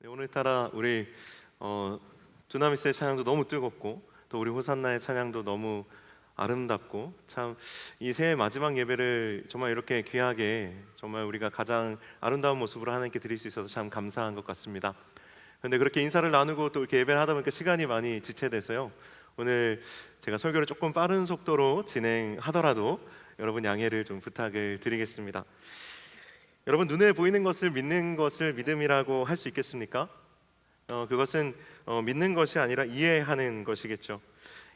네, 오늘따라 우리 두나미스의 찬양도 너무 뜨겁고 또 우리 호산나의 찬양도 너무 아름답고 참 이 새해 마지막 예배를 정말 이렇게 귀하게 정말 우리가 가장 아름다운 모습으로 하나님께 드릴 수 있어서 참 감사한 것 같습니다. 그런데 그렇게 인사를 나누고 또 이렇게 예배를 하다 보니까 시간이 많이 지체돼서요, 오늘 제가 설교를 조금 빠른 속도로 진행하더라도 여러분 양해를 좀 부탁을 드리겠습니다. 여러분, 눈에 보이는 것을 믿는 것을 믿음이라고 할 수 있겠습니까? 그것은 믿는 것이 아니라 이해하는 것이겠죠.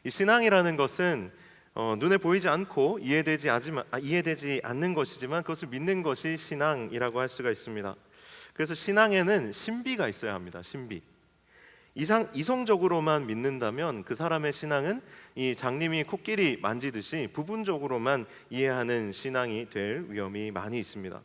이 신앙이라는 것은 눈에 보이지 않고 이해되지 않는 것이지만 그것을 믿는 것이 신앙이라고 할 수가 있습니다. 그래서 신앙에는 신비가 있어야 합니다. 신비. 이성적으로만 믿는다면 그 사람의 신앙은 이 장님이 코끼리 만지듯이 부분적으로만 이해하는 신앙이 될 위험이 많이 있습니다.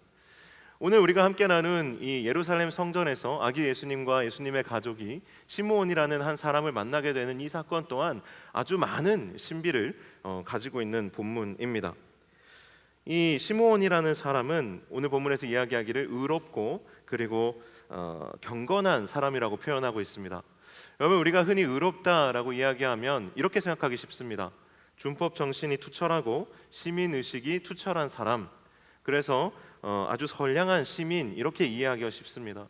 오늘 우리가 함께 나눈 이 예루살렘 성전에서 아기 예수님과 예수님의 가족이 시므온이라는 한 사람을 만나게 되는 이 사건 또한 아주 많은 신비를 가지고 있는 본문입니다. 이 시므온이라는 사람은 오늘 본문에서 이야기하기를 의롭고 그리고 경건한 사람이라고 표현하고 있습니다. 여러분, 우리가 흔히 의롭다라고 이야기하면 이렇게 생각하기 쉽습니다. 준법 정신이 투철하고 시민 의식이 투철한 사람, 그래서 아주 선량한 시민, 이렇게 이해하기가 쉽습니다.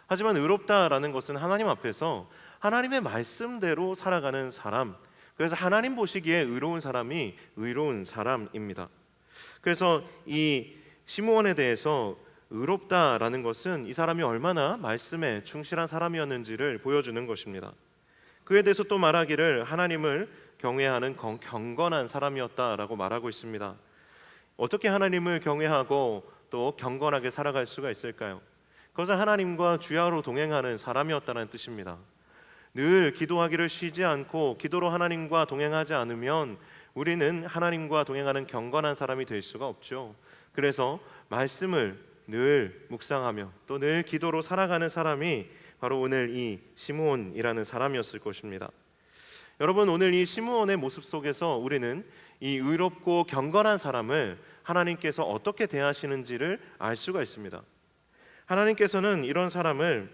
하지만 의롭다라는 것은 하나님 앞에서 하나님의 말씀대로 살아가는 사람, 그래서 하나님 보시기에 의로운 사람이 의로운 사람입니다. 그래서 이 시므온에 대해서 의롭다라는 것은 이 사람이 얼마나 말씀에 충실한 사람이었는지를 보여주는 것입니다. 그에 대해서 또 말하기를 하나님을 경외하는 경건한 사람이었다라고 말하고 있습니다. 어떻게 하나님을 경외하고 또 경건하게 살아갈 수가 있을까요? 그것은 하나님과 주야로 동행하는 사람이었다는 뜻입니다. 늘 기도하기를 쉬지 않고 기도로 하나님과 동행하지 않으면 우리는 하나님과 동행하는 경건한 사람이 될 수가 없죠. 그래서 말씀을 늘 묵상하며 또 늘 기도로 살아가는 사람이 바로 오늘 이 시므온이라는 사람이었을 것입니다. 여러분, 오늘 이 시므온의 모습 속에서 우리는 이 의롭고 경건한 사람을 하나님께서 어떻게 대하시는지를 알 수가 있습니다. 하나님께서는 이런 사람을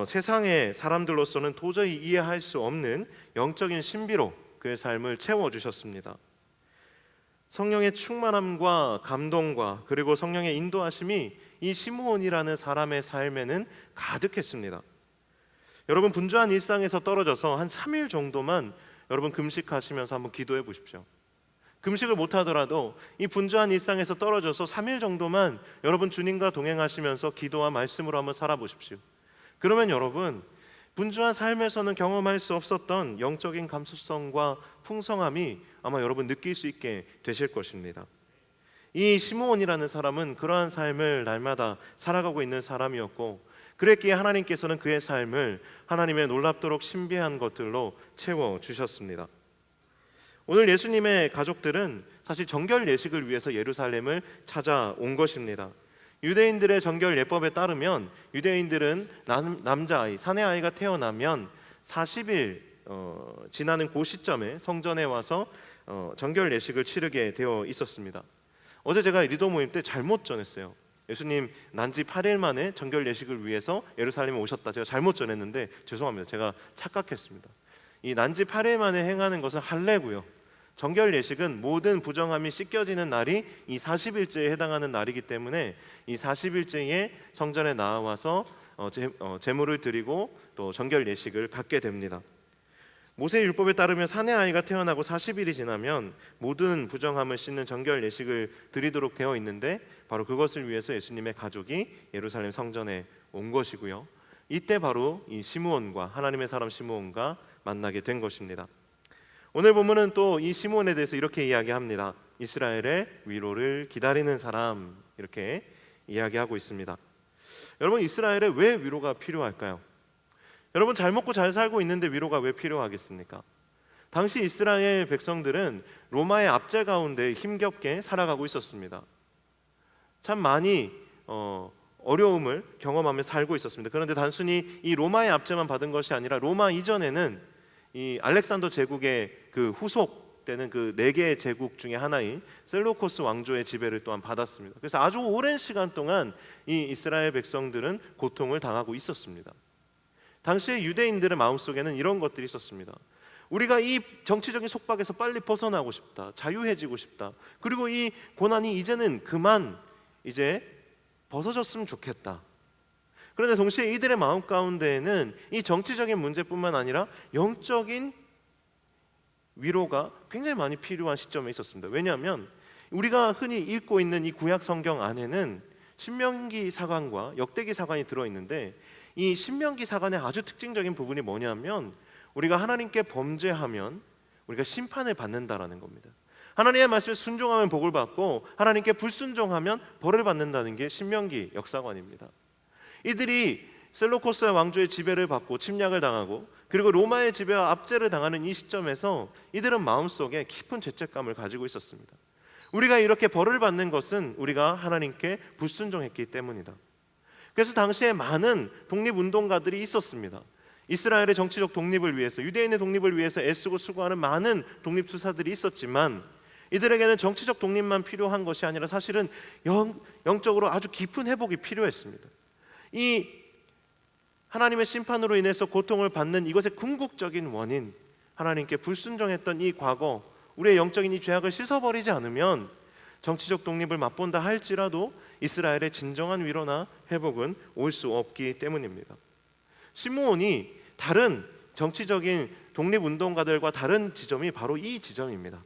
세상의 사람들로서는 도저히 이해할 수 없는 영적인 신비로 그의 삶을 채워주셨습니다. 성령의 충만함과 감동과 그리고 성령의 인도하심이 이 시므온이라는 사람의 삶에는 가득했습니다. 여러분, 분주한 일상에서 떨어져서 한 3일 정도만 여러분 금식하시면서 한번 기도해 보십시오. 금식을 못하더라도 이 분주한 일상에서 떨어져서 3일 정도만 여러분 주님과 동행하시면서 기도와 말씀으로 한번 살아보십시오. 그러면 여러분, 분주한 삶에서는 경험할 수 없었던 영적인 감수성과 풍성함이 아마 여러분 느낄 수 있게 되실 것입니다. 이 시므온이라는 사람은 그러한 삶을 날마다 살아가고 있는 사람이었고, 그랬기에 하나님께서는 그의 삶을 하나님의 놀랍도록 신비한 것들로 채워주셨습니다. 오늘 예수님의 가족들은 사실 정결 예식을 위해서 예루살렘을 찾아온 것입니다. 유대인들의 정결 예법에 따르면 유대인들은 남자아이, 사내아이가 태어나면 40일 지나는 그 시점에 성전에 와서 정결 예식을 치르게 되어 있었습니다. 어제 제가 리더 모임 때 잘못 전했어요. 예수님 난지 8일 만에 정결 예식을 위해서 예루살렘에 오셨다, 제가 잘못 전했는데 죄송합니다. 제가 착각했습니다. 이 난지 8일 만에 행하는 것은 할례고요, 정결 예식은 모든 부정함이 씻겨지는 날이 이 40일째에 해당하는 날이기 때문에 이 40일째에 성전에 나와서 제물을 드리고 또 정결 예식을 갖게 됩니다. 모세 율법에 따르면 사내 아이가 태어나고 40일이 지나면 모든 부정함을 씻는 정결 예식을 드리도록 되어 있는데, 바로 그것을 위해서 예수님의 가족이 예루살렘 성전에 온 것이고요, 이때 바로 이 시므온과 하나님의 사람 시므온과 만나게 된 것입니다. 오늘 본문은 또 이 시므온에 대해서 이렇게 이야기합니다. 이스라엘의 위로를 기다리는 사람, 이렇게 이야기하고 있습니다. 여러분, 이스라엘에 왜 위로가 필요할까요? 여러분, 잘 먹고 잘 살고 있는데 위로가 왜 필요하겠습니까? 당시 이스라엘 백성들은 로마의 압제 가운데 힘겹게 살아가고 있었습니다. 참 많이 어려움을 경험하며 살고 있었습니다. 그런데 단순히 이 로마의 압제만 받은 것이 아니라 로마 이전에는 이 알렉산더 제국의 그 후속 때는 그 4개의 제국 중에 하나인 셀루코스 왕조의 지배를 또한 받았습니다. 그래서 아주 오랜 시간 동안 이 이스라엘 백성들은 고통을 당하고 있었습니다. 당시의 유대인들의 마음속에는 이런 것들이 있었습니다. 우리가 이 정치적인 속박에서 빨리 벗어나고 싶다, 자유해지고 싶다, 그리고 이 고난이 이제는 그만 이제 벗어졌으면 좋겠다. 그런데 동시에 이들의 마음 가운데에는 이 정치적인 문제뿐만 아니라 영적인 위로가 굉장히 많이 필요한 시점에 있었습니다. 왜냐하면 우리가 흔히 읽고 있는 이 구약 성경 안에는 신명기 사관과 역대기 사관이 들어있는데, 이 신명기 사관의 아주 특징적인 부분이 뭐냐면 우리가 하나님께 범죄하면 우리가 심판을 받는다라는 겁니다. 하나님의 말씀에 순종하면 복을 받고 하나님께 불순종하면 벌을 받는다는 게 신명기 역사관입니다. 이들이 셀루코스 왕조의 지배를 받고 침략을 당하고 그리고 로마의 지배와 압제를 당하는 이 시점에서 이들은 마음속에 깊은 죄책감을 가지고 있었습니다. 우리가 이렇게 벌을 받는 것은 우리가 하나님께 불순종했기 때문이다. 그래서 당시에 많은 독립운동가들이 있었습니다. 이스라엘의 정치적 독립을 위해서, 유대인의 독립을 위해서 애쓰고 수고하는 많은 독립투사들이 있었지만 이들에게는 정치적 독립만 필요한 것이 아니라 사실은 영적으로 아주 깊은 회복이 필요했습니다. 이 하나님의 심판으로 인해서 고통을 받는 이것의 궁극적인 원인, 하나님께 불순종했던 이 과거, 우리의 영적인 이 죄악을 씻어버리지 않으면 정치적 독립을 맛본다 할지라도 이스라엘의 진정한 위로나 회복은 올 수 없기 때문입니다. 시므온이 다른 정치적인 독립운동가들과 다른 지점이 바로 이 지점입니다.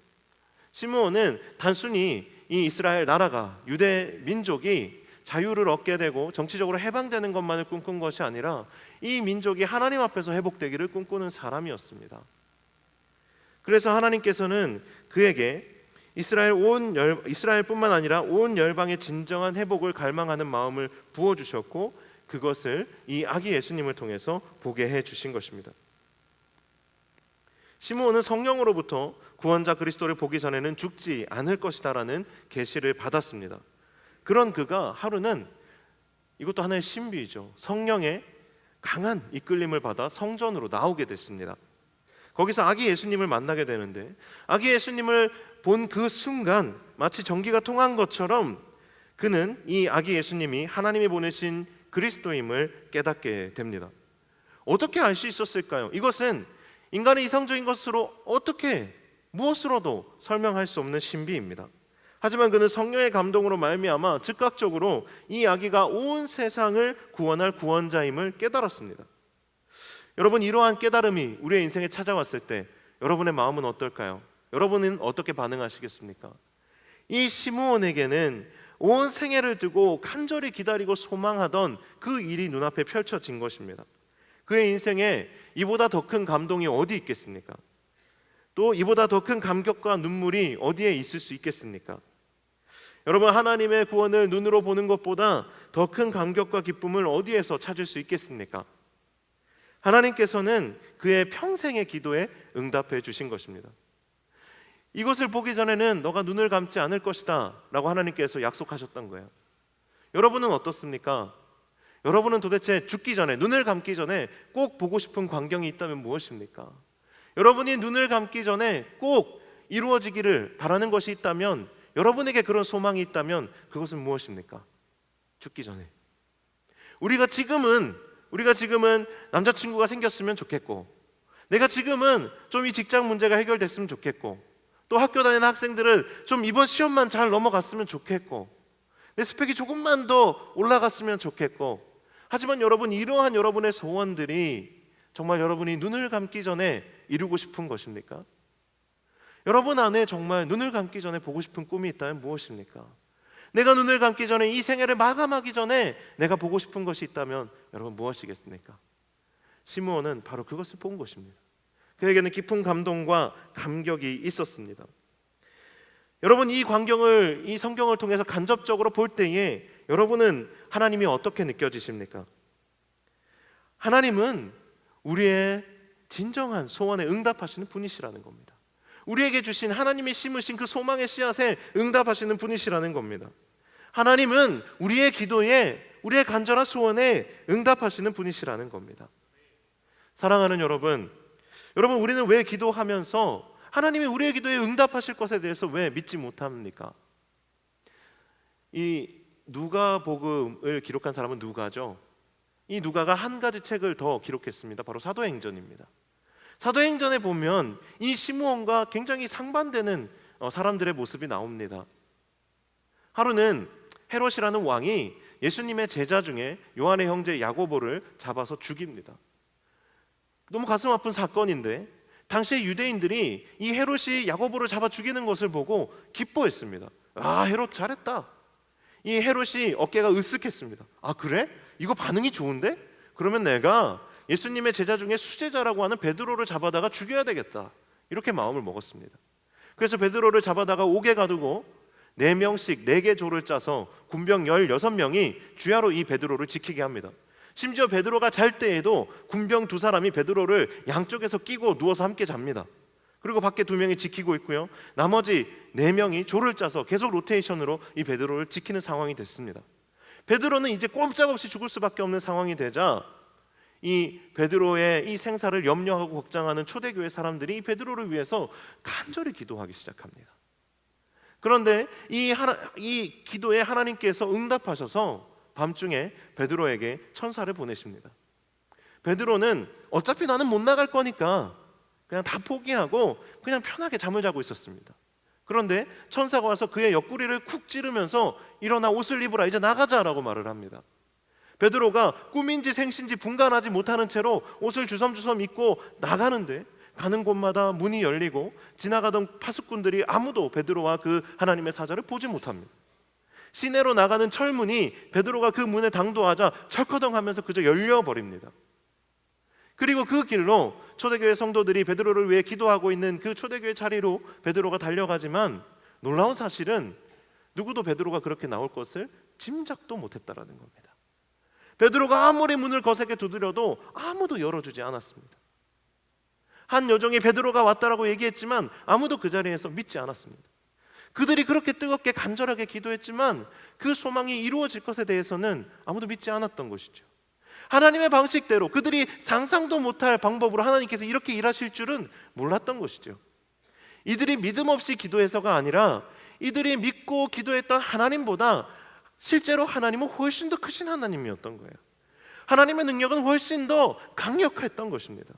시므온은 단순히 이 이스라엘 나라가, 유대 민족이 자유를 얻게 되고 정치적으로 해방되는 것만을 꿈꾼 것이 아니라 이 민족이 하나님 앞에서 회복되기를 꿈꾸는 사람이었습니다. 그래서 하나님께서는 그에게 이스라엘뿐만 아니라 온 열방의 진정한 회복을 갈망하는 마음을 부어주셨고 그것을 이 아기 예수님을 통해서 보게 해주신 것입니다. 시므온은 성령으로부터 구원자 그리스도를 보기 전에는 죽지 않을 것이다라는 계시를 받았습니다. 그런 그가 하루는, 이것도 하나의 신비이죠, 성령의 강한 이끌림을 받아 성전으로 나오게 됐습니다. 거기서 아기 예수님을 만나게 되는데, 아기 예수님을 본 그 순간 마치 전기가 통한 것처럼 그는 이 아기 예수님이 하나님이 보내신 그리스도임을 깨닫게 됩니다. 어떻게 알 수 있었을까요? 이것은 인간의 이상적인 것으로 어떻게 무엇으로도 설명할 수 없는 신비입니다. 하지만 그는 성령의 감동으로 말미암아 즉각적으로 이 아기가 온 세상을 구원할 구원자임을 깨달았습니다. 여러분, 이러한 깨달음이 우리의 인생에 찾아왔을 때 여러분의 마음은 어떨까요? 여러분은 어떻게 반응하시겠습니까? 이 시므온에게는 온 생애를 두고 간절히 기다리고 소망하던 그 일이 눈앞에 펼쳐진 것입니다. 그의 인생에 이보다 더 큰 감동이 어디 있겠습니까? 또 이보다 더 큰 감격과 눈물이 어디에 있을 수 있겠습니까? 여러분, 하나님의 구원을 눈으로 보는 것보다 더 큰 감격과 기쁨을 어디에서 찾을 수 있겠습니까? 하나님께서는 그의 평생의 기도에 응답해 주신 것입니다. 이것을 보기 전에는 너가 눈을 감지 않을 것이다 라고 하나님께서 약속하셨던 거예요. 여러분은 어떻습니까? 여러분은 도대체 죽기 전에, 눈을 감기 전에 꼭 보고 싶은 광경이 있다면 무엇입니까? 여러분이 눈을 감기 전에 꼭 이루어지기를 바라는 것이 있다면, 여러분에게 그런 소망이 있다면 그것은 무엇입니까? 죽기 전에 우리가 지금은 남자친구가 생겼으면 좋겠고, 내가 지금은 좀 이 직장 문제가 해결됐으면 좋겠고, 또 학교 다니는 학생들은 좀 이번 시험만 잘 넘어갔으면 좋겠고, 내 스펙이 조금만 더 올라갔으면 좋겠고. 하지만 여러분, 이러한 여러분의 소원들이 정말 여러분이 눈을 감기 전에 이루고 싶은 것입니까? 여러분 안에 정말 눈을 감기 전에 보고 싶은 꿈이 있다면 무엇입니까? 내가 눈을 감기 전에, 이 생애를 마감하기 전에 내가 보고 싶은 것이 있다면 여러분 무엇이겠습니까? 시므온은 바로 그것을 본 것입니다. 그에게는 깊은 감동과 감격이 있었습니다. 여러분, 이 광경을, 이 성경을 통해서 간접적으로 볼 때에 여러분은 하나님이 어떻게 느껴지십니까? 하나님은 우리의 진정한 소원에 응답하시는 분이시라는 겁니다. 우리에게 주신, 하나님이 심으신 그 소망의 씨앗에 응답하시는 분이시라는 겁니다. 하나님은 우리의 기도에, 우리의 간절한 소원에 응답하시는 분이시라는 겁니다. 사랑하는 여러분, 우리는 왜 기도하면서 하나님이 우리의 기도에 응답하실 것에 대해서 왜 믿지 못합니까? 이 누가복음을 기록한 사람은 누가죠. 이 누가가 한 가지 책을 더 기록했습니다. 바로 사도행전입니다. 사도행전에 보면 이 시므온과 굉장히 상반되는 사람들의 모습이 나옵니다. 하루는 헤롯이라는 왕이 예수님의 제자 중에 요한의 형제 야고보를 잡아서 죽입니다. 너무 가슴 아픈 사건인데 당시에 유대인들이 이 헤롯이 야고보를 잡아 죽이는 것을 보고 기뻐했습니다. 아, 헤롯 잘했다. 이 헤롯이 어깨가 으쓱했습니다. 아, 그래? 이거 반응이 좋은데? 그러면 내가 예수님의 제자 중에 수제자라고 하는 베드로를 잡아다가 죽여야 되겠다. 이렇게 마음을 먹었습니다. 그래서 베드로를 잡아다가 옥에 가두고 4명씩 4개 조를 짜서 군병 16명이 주야로 이 베드로를 지키게 합니다. 심지어 베드로가 잘 때에도 군병 2사람이 베드로를 양쪽에서 끼고 누워서 함께 잡니다. 그리고 밖에 2명이 지키고 있고요. 나머지 4명이 조를 짜서 계속 로테이션으로 이 베드로를 지키는 상황이 됐습니다. 베드로는 이제 꼼짝없이 죽을 수밖에 없는 상황이 되자 이 베드로의 이 생사를 염려하고 걱정하는 초대교회 사람들이 이 베드로를 위해서 간절히 기도하기 시작합니다. 그런데 이 기도에 하나님께서 응답하셔서 밤중에 베드로에게 천사를 보내십니다. 베드로는 어차피 나는 못 나갈 거니까 그냥 다 포기하고 그냥 편하게 잠을 자고 있었습니다. 그런데 천사가 와서 그의 옆구리를 쿡 찌르면서 일어나 옷을 입으라, 이제 나가자라고 말을 합니다. 베드로가 꿈인지 생신지 분간하지 못하는 채로 옷을 주섬주섬 입고 나가는데 가는 곳마다 문이 열리고 지나가던 파수꾼들이 아무도 베드로와 그 하나님의 사자를 보지 못합니다. 시내로 나가는 철문이 베드로가 그 문에 당도하자 철커덩 하면서 그저 열려버립니다. 그리고 그 길로 초대교회 성도들이 베드로를 위해 기도하고 있는 그 초대교회 자리로 베드로가 달려가지만 놀라운 사실은 누구도 베드로가 그렇게 나올 것을 짐작도 못했다라는 겁니다. 베드로가 아무리 문을 거세게 두드려도 아무도 열어주지 않았습니다. 한 여종이 베드로가 왔다라고 얘기했지만 아무도 그 자리에서 믿지 않았습니다. 그들이 그렇게 뜨겁게 간절하게 기도했지만 그 소망이 이루어질 것에 대해서는 아무도 믿지 않았던 것이죠. 하나님의 방식대로 그들이 상상도 못할 방법으로 하나님께서 이렇게 일하실 줄은 몰랐던 것이죠. 이들이 믿음 없이 기도해서가 아니라 이들이 믿고 기도했던 하나님보다 실제로 하나님은 훨씬 더 크신 하나님이었던 거예요. 하나님의 능력은 훨씬 더 강력했던 것입니다.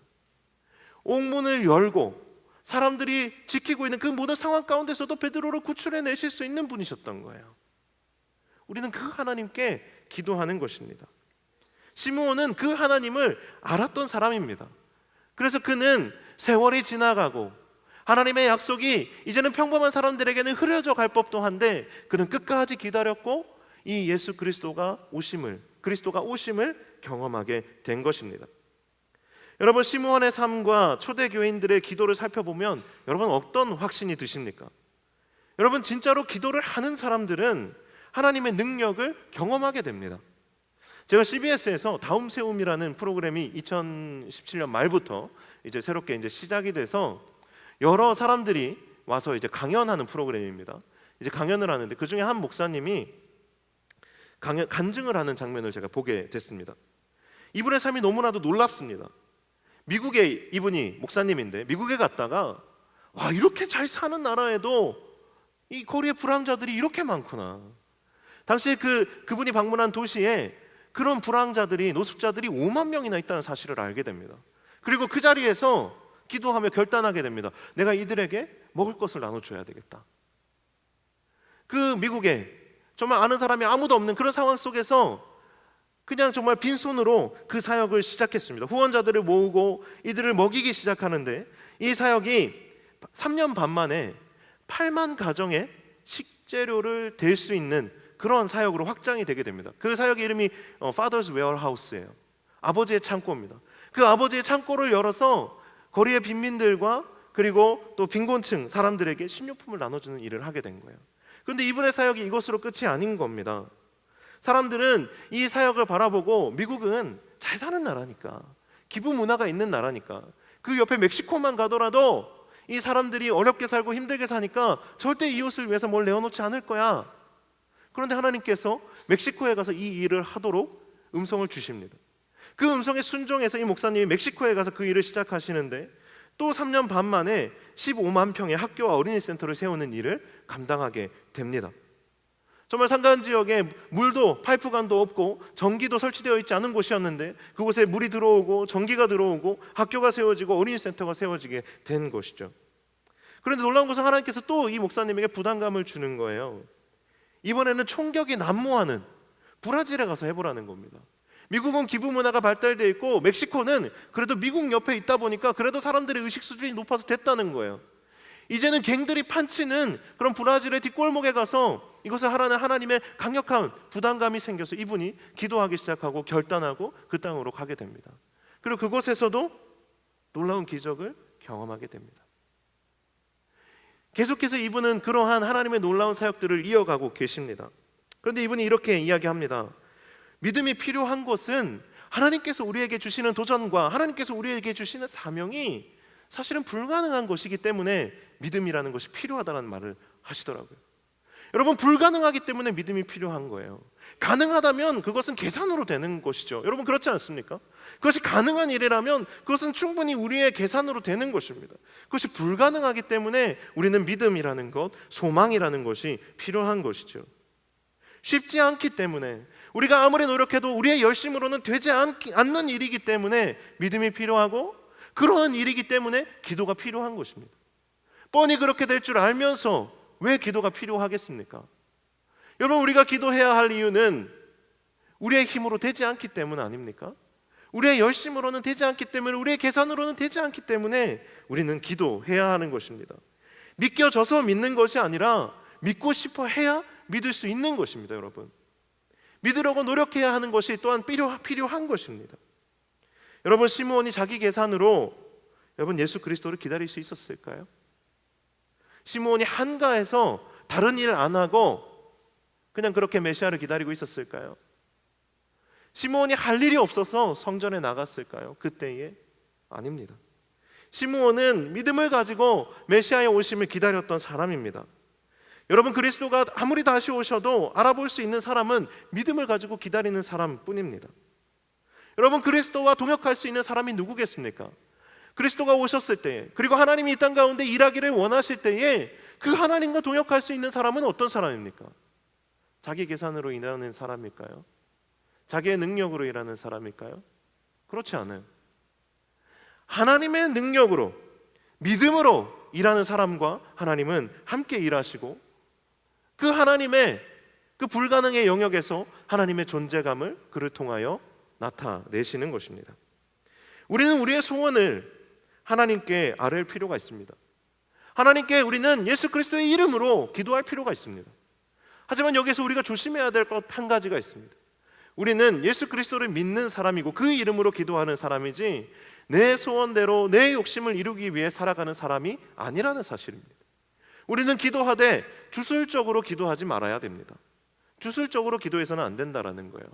옥문을 열고 사람들이 지키고 있는 그 모든 상황 가운데서도 베드로를 구출해내실 수 있는 분이셨던 거예요. 우리는 그 하나님께 기도하는 것입니다. 시므온은 그 하나님을 알았던 사람입니다. 그래서 그는 세월이 지나가고 하나님의 약속이 이제는 평범한 사람들에게는 흐려져 갈 법도 한데 그는 끝까지 기다렸고 이 예수 그리스도가 오심을 경험하게 된 것입니다. 여러분, 시므온의 삶과 초대교인들의 기도를 살펴보면 여러분 어떤 확신이 드십니까? 여러분, 진짜로 기도를 하는 사람들은 하나님의 능력을 경험하게 됩니다. 제가 CBS에서 다음 세움이라는 프로그램이 2017년 말부터 이제 새롭게 이제 시작이 돼서 여러 사람들이 와서 이제 강연하는 프로그램입니다. 이제 강연을 하는데 그 중에 한 목사님이 간증을 하는 장면을 제가 보게 됐습니다. 이분의 삶이 너무나도 놀랍습니다. 미국에 이분이 목사님인데 미국에 갔다가 와, 이렇게 잘 사는 나라에도 이 거리에 불황자들이 이렇게 많구나. 당시에 그분이 방문한 도시에 그런 불황자들이, 노숙자들이 5만 명이나 있다는 사실을 알게 됩니다. 그리고 그 자리에서 기도하며 결단하게 됩니다. 내가 이들에게 먹을 것을 나눠줘야 되겠다. 그 미국에 정말 아는 사람이 아무도 없는 그런 상황 속에서 그냥 정말 빈손으로 그 사역을 시작했습니다. 후원자들을 모으고 이들을 먹이기 시작하는데 이 사역이 3년 반 만에 8만 가정의 식재료를 댈 수 있는 그런 사역으로 확장이 되게 됩니다. 그 사역의 이름이 Father's Warehouse예요. 아버지의 창고입니다. 그 아버지의 창고를 열어서 거리의 빈민들과 그리고 또 빈곤층 사람들에게 식료품을 나눠주는 일을 하게 된 거예요. 그런데 이분의 사역이 이것으로 끝이 아닌 겁니다. 사람들은 이 사역을 바라보고 미국은 잘 사는 나라니까, 기부 문화가 있는 나라니까, 그 옆에 멕시코만 가더라도 이 사람들이 어렵게 살고 힘들게 사니까 절대 이웃을 위해서 뭘 내어놓지 않을 거야. 그런데 하나님께서 멕시코에 가서 이 일을 하도록 음성을 주십니다. 그 음성에 순종해서 이 목사님이 멕시코에 가서 그 일을 시작하시는데 또 3년 반 만에 15만 평의 학교와 어린이 센터를 세우는 일을 감당하게 됩니다. 정말 산간 지역에 물도 파이프관도 없고 전기도 설치되어 있지 않은 곳이었는데 그곳에 물이 들어오고 전기가 들어오고 학교가 세워지고 어린이 센터가 세워지게 된 것이죠. 그런데 놀라운 것은 하나님께서 또 이 목사님에게 부담감을 주는 거예요. 이번에는 총격이 난무하는 브라질에 가서 해보라는 겁니다. 미국은 기부 문화가 발달되어 있고 멕시코는 그래도 미국 옆에 있다 보니까 그래도 사람들의 의식 수준이 높아서 됐다는 거예요. 이제는 갱들이 판치는 그런 브라질의 뒷골목에 가서 이것을 하라는 하나님의 강력한 부담감이 생겨서 이분이 기도하기 시작하고 결단하고 그 땅으로 가게 됩니다. 그리고 그곳에서도 놀라운 기적을 경험하게 됩니다. 계속해서 이분은 그러한 하나님의 놀라운 사역들을 이어가고 계십니다. 그런데 이분이 이렇게 이야기합니다. 믿음이 필요한 것은 하나님께서 우리에게 주시는 도전과 하나님께서 우리에게 주시는 사명이 사실은 불가능한 것이기 때문에 믿음이라는 것이 필요하다는 말을 하시더라고요. 여러분, 불가능하기 때문에 믿음이 필요한 거예요. 가능하다면 그것은 계산으로 되는 것이죠. 여러분, 그렇지 않습니까? 그것이 가능한 일이라면 그것은 충분히 우리의 계산으로 되는 것입니다. 그것이 불가능하기 때문에 우리는 믿음이라는 것, 소망이라는 것이 필요한 것이죠. 쉽지 않기 때문에, 우리가 아무리 노력해도 우리의 열심으로는 되지 않는 일이기 때문에 믿음이 필요하고, 그러한 일이기 때문에 기도가 필요한 것입니다. 뻔히 그렇게 될 줄 알면서 왜 기도가 필요하겠습니까? 여러분, 우리가 기도해야 할 이유는 우리의 힘으로 되지 않기 때문 아닙니까? 우리의 열심으로는 되지 않기 때문에, 우리의 계산으로는 되지 않기 때문에 우리는 기도해야 하는 것입니다. 믿겨져서 믿는 것이 아니라 믿고 싶어 해야 믿을 수 있는 것입니다. 여러분, 믿으려고 노력해야 하는 것이 또한 필요한 것입니다. 여러분, 시므온이 자기 계산으로 여러분 예수 그리스도를 기다릴 수 있었을까요? 시므온이 한가해서 다른 일 안 하고 그냥 그렇게 메시아를 기다리고 있었을까요? 시므온이 할 일이 없어서 성전에 나갔을까요? 그때에? 아닙니다. 시므온은 믿음을 가지고 메시아의 오심을 기다렸던 사람입니다. 여러분, 그리스도가 아무리 다시 오셔도 알아볼 수 있는 사람은 믿음을 가지고 기다리는 사람뿐입니다. 여러분, 그리스도와 동역할 수 있는 사람이 누구겠습니까? 그리스도가 오셨을 때, 그리고 하나님이 이 땅 가운데 일하기를 원하실 때에 그 하나님과 동역할 수 있는 사람은 어떤 사람입니까? 자기 계산으로 일하는 사람일까요? 자기의 능력으로 일하는 사람일까요? 그렇지 않아요. 하나님의 능력으로, 믿음으로 일하는 사람과 하나님은 함께 일하시고, 그 하나님의 그 불가능의 영역에서 하나님의 존재감을 그를 통하여 나타내시는 것입니다. 우리는 우리의 소원을 하나님께 아뢰을 필요가 있습니다. 하나님께 우리는 예수 그리스도의 이름으로 기도할 필요가 있습니다. 하지만 여기서 우리가 조심해야 될 것 한 가지가 있습니다. 우리는 예수 그리스도를 믿는 사람이고 그 이름으로 기도하는 사람이지 내 소원대로 내 욕심을 이루기 위해 살아가는 사람이 아니라는 사실입니다. 우리는 기도하되 주술적으로 기도하지 말아야 됩니다. 주술적으로 기도해서는 안 된다라는 거예요.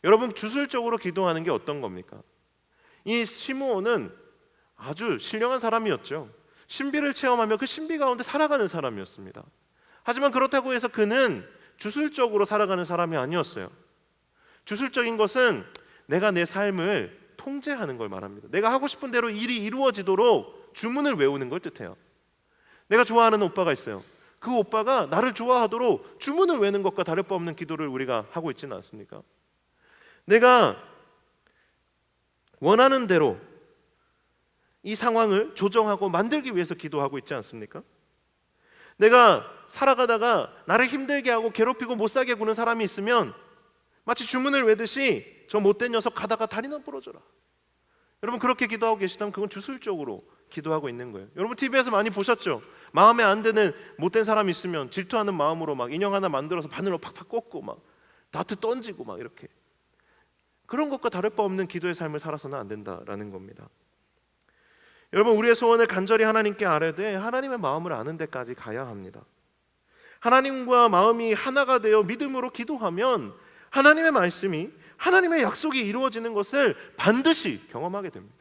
여러분, 주술적으로 기도하는 게 어떤 겁니까? 이 시므온은 아주 신령한 사람이었죠. 신비를 체험하며 그 신비 가운데 살아가는 사람이었습니다. 하지만 그렇다고 해서 그는 주술적으로 살아가는 사람이 아니었어요. 주술적인 것은 내가 내 삶을 통제하는 걸 말합니다. 내가 하고 싶은 대로 일이 이루어지도록 주문을 외우는 걸 뜻해요. 내가 좋아하는 오빠가 있어요. 그 오빠가 나를 좋아하도록 주문을 외우는 것과 다를 바 없는 기도를 우리가 하고 있지는 않습니까? 내가 원하는 대로 이 상황을 조정하고 만들기 위해서 기도하고 있지 않습니까? 내가 살아가다가 나를 힘들게 하고 괴롭히고 못 살게 구는 사람이 있으면 마치 주문을 외듯이 저 못된 녀석 가다가 다리나 부러져라. 여러분, 그렇게 기도하고 계시다면 그건 주술적으로 기도하고 있는 거예요. 여러분, TV에서 많이 보셨죠? 마음에 안 드는 못된 사람이 있으면 질투하는 마음으로 막 인형 하나 만들어서 바늘로 팍팍 꽂고 막 다트 던지고 막 이렇게, 그런 것과 다를 바 없는 기도의 삶을 살아서는 안 된다라는 겁니다. 여러분, 우리의 소원을 간절히 하나님께 아뢰되 하나님의 마음을 아는 데까지 가야 합니다. 하나님과 마음이 하나가 되어 믿음으로 기도하면 하나님의 말씀이, 하나님의 약속이 이루어지는 것을 반드시 경험하게 됩니다.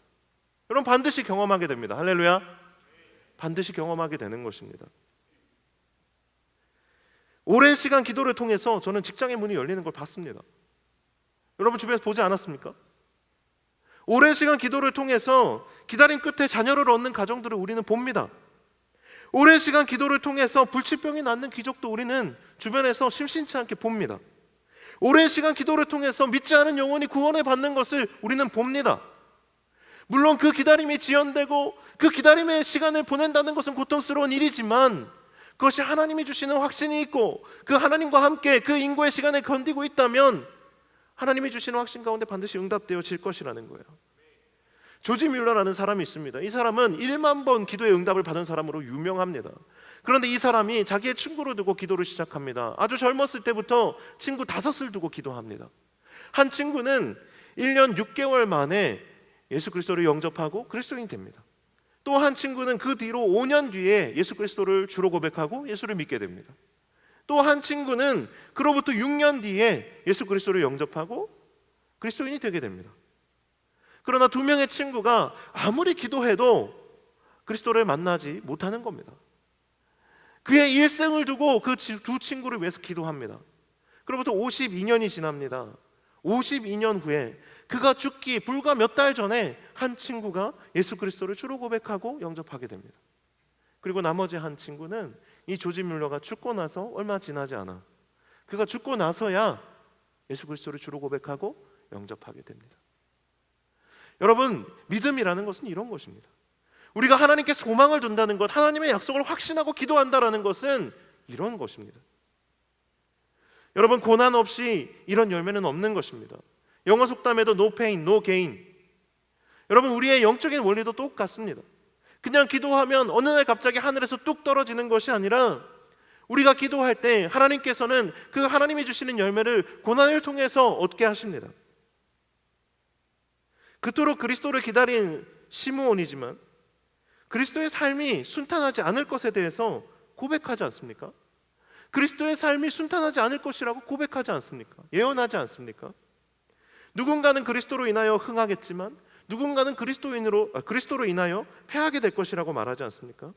여러분, 반드시 경험하게 됩니다. 할렐루야. 반드시 경험하게 되는 것입니다. 오랜 시간 기도를 통해서 저는 직장의 문이 열리는 걸 봤습니다. 여러분, 주변에서 보지 않았습니까? 오랜 시간 기도를 통해서 기다림 끝에 자녀를 얻는 가정들을 우리는 봅니다. 오랜 시간 기도를 통해서 불치병이 낫는 기적도 우리는 주변에서 심심치 않게 봅니다. 오랜 시간 기도를 통해서 믿지 않은 영혼이 구원을 받는 것을 우리는 봅니다. 물론 그 기다림이 지연되고 그 기다림의 시간을 보낸다는 것은 고통스러운 일이지만, 그것이 하나님이 주시는 확신이 있고 그 하나님과 함께 그 인고의 시간을 견디고 있다면 하나님이 주시는 확신 가운데 반드시 응답되어질 것이라는 거예요. 조지 뮬러라는 사람이 있습니다. 이 사람은 1만 번 기도의 응답을 받은 사람으로 유명합니다. 그런데 이 사람이 자기의 친구를 두고 기도를 시작합니다. 아주 젊었을 때부터 친구 5을 두고 기도합니다. 한 친구는 1년 6개월 만에 예수 그리스도를 영접하고 그리스도인이 됩니다. 또 한 친구는 그 뒤로 5년 뒤에 예수 그리스도를 주로 고백하고 예수를 믿게 됩니다. 또 한 친구는 그로부터 6년 뒤에 예수 그리스도를 영접하고 그리스도인이 되게 됩니다. 그러나 2명의 친구가 아무리 기도해도 그리스도를 만나지 못하는 겁니다. 그의 일생을 두고 그 2 친구를 위해서 기도합니다. 그로부터 52년이 지납니다. 52년 후에 그가 죽기 불과 몇 달 전에 한 친구가 예수 그리스도를 주로 고백하고 영접하게 됩니다. 그리고 나머지 한 친구는 이 조지 뮬러가 죽고 나서 얼마 지나지 않아 그가 죽고 나서야 예수 그리스도를 주로 고백하고 영접하게 됩니다. 여러분, 믿음이라는 것은 이런 것입니다. 우리가 하나님께 소망을 둔다는 것, 하나님의 약속을 확신하고 기도한다는 것은 이런 것입니다. 여러분, 고난 없이 이런 열매는 없는 것입니다. 영어 속담에도 no pain, no gain. 여러분, 우리의 영적인 원리도 똑같습니다. 그냥 기도하면 어느 날 갑자기 하늘에서 뚝 떨어지는 것이 아니라 우리가 기도할 때 하나님께서는 그 하나님이 주시는 열매를 고난을 통해서 얻게 하십니다. 그토록 그리스도를 기다린 시므온이지만 그리스도의 삶이 순탄하지 않을 것에 대해서 고백하지 않습니까? 그리스도의 삶이 순탄하지 않을 것이라고 고백하지 않습니까? 예언하지 않습니까? 누군가는 그리스도로 인하여 흥하겠지만 누군가는 그리스도로 인하여 패하게 될 것이라고 말하지 않습니까?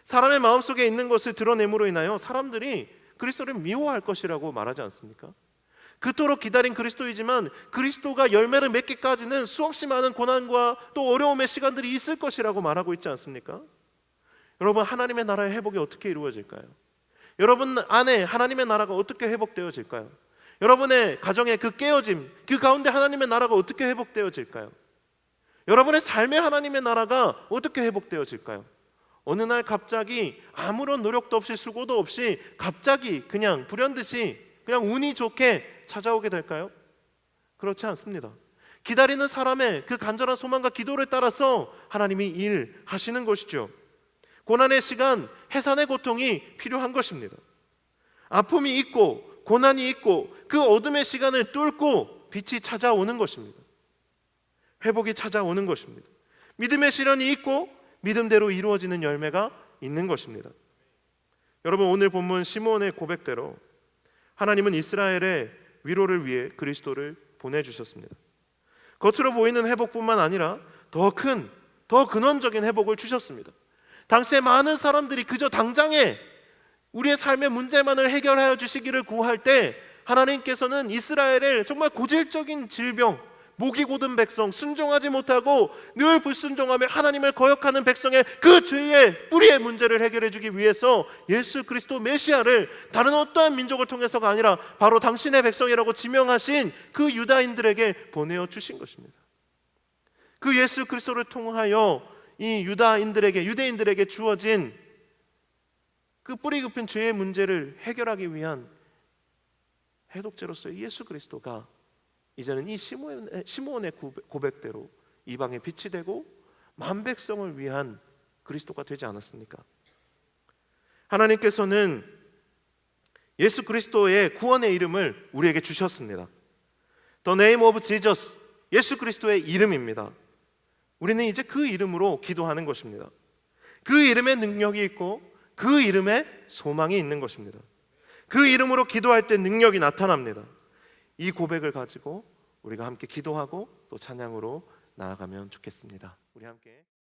사람의 마음속에 있는 것을 드러냄으로 인하여 사람들이 그리스도를 미워할 것이라고 말하지 않습니까? 그토록 기다린 그리스도이지만 그리스도가 열매를 맺기까지는 수없이 많은 고난과 또 어려움의 시간들이 있을 것이라고 말하고 있지 않습니까? 여러분, 하나님의 나라의 회복이 어떻게 이루어질까요? 여러분 안에 하나님의 나라가 어떻게 회복되어질까요? 여러분의 가정의 그 깨어짐, 그 가운데 하나님의 나라가 어떻게 회복되어질까요? 여러분의 삶의 하나님의 나라가 어떻게 회복되어질까요? 어느 날 갑자기 아무런 노력도 없이 수고도 없이 갑자기 그냥 불현듯이 그냥 운이 좋게 찾아오게 될까요? 그렇지 않습니다. 기다리는 사람의 그 간절한 소망과 기도를 따라서 하나님이 일하시는 것이죠. 고난의 시간, 해산의 고통이 필요한 것입니다. 아픔이 있고 고난이 있고 그 어둠의 시간을 뚫고 빛이 찾아오는 것입니다. 회복이 찾아오는 것입니다. 믿음의 시련이 있고 믿음대로 이루어지는 열매가 있는 것입니다. 여러분, 오늘 본문 시므온의 고백대로 하나님은 이스라엘의 위로를 위해 그리스도를 보내주셨습니다. 겉으로 보이는 회복뿐만 아니라 더 근원적인 회복을 주셨습니다. 당시에 많은 사람들이 그저 당장에 우리의 삶의 문제만을 해결하여 주시기를 구할 때 하나님께서는 이스라엘을 정말 고질적인 질병, 목이 곧은 백성, 순종하지 못하고 늘 불순종하며 하나님을 거역하는 백성의 그 죄의 뿌리의 문제를 해결해 주기 위해서 예수 그리스도 메시아를 다른 어떠한 민족을 통해서가 아니라 바로 당신의 백성이라고 지명하신 그 유다인들에게 보내어 주신 것입니다. 그 예수 그리스도를 통하여 이 유대인들에게 주어진 그 뿌리 깊은 죄의 문제를 해결하기 위한 해독제로서의 예수 그리스도가 이제는 이 시므온의 고백대로 이방의 빛이 되고 만 백성을 위한 그리스도가 되지 않았습니까? 하나님께서는 예수 그리스도의 구원의 이름을 우리에게 주셨습니다. The name of Jesus, 예수 그리스도의 이름입니다. 우리는 이제 그 이름으로 기도하는 것입니다. 그 이름에 능력이 있고 그 이름에 소망이 있는 것입니다. 그 이름으로 기도할 때 능력이 나타납니다. 이 고백을 가지고 우리가 함께 기도하고 또 찬양으로 나아가면 좋겠습니다. 우리 함께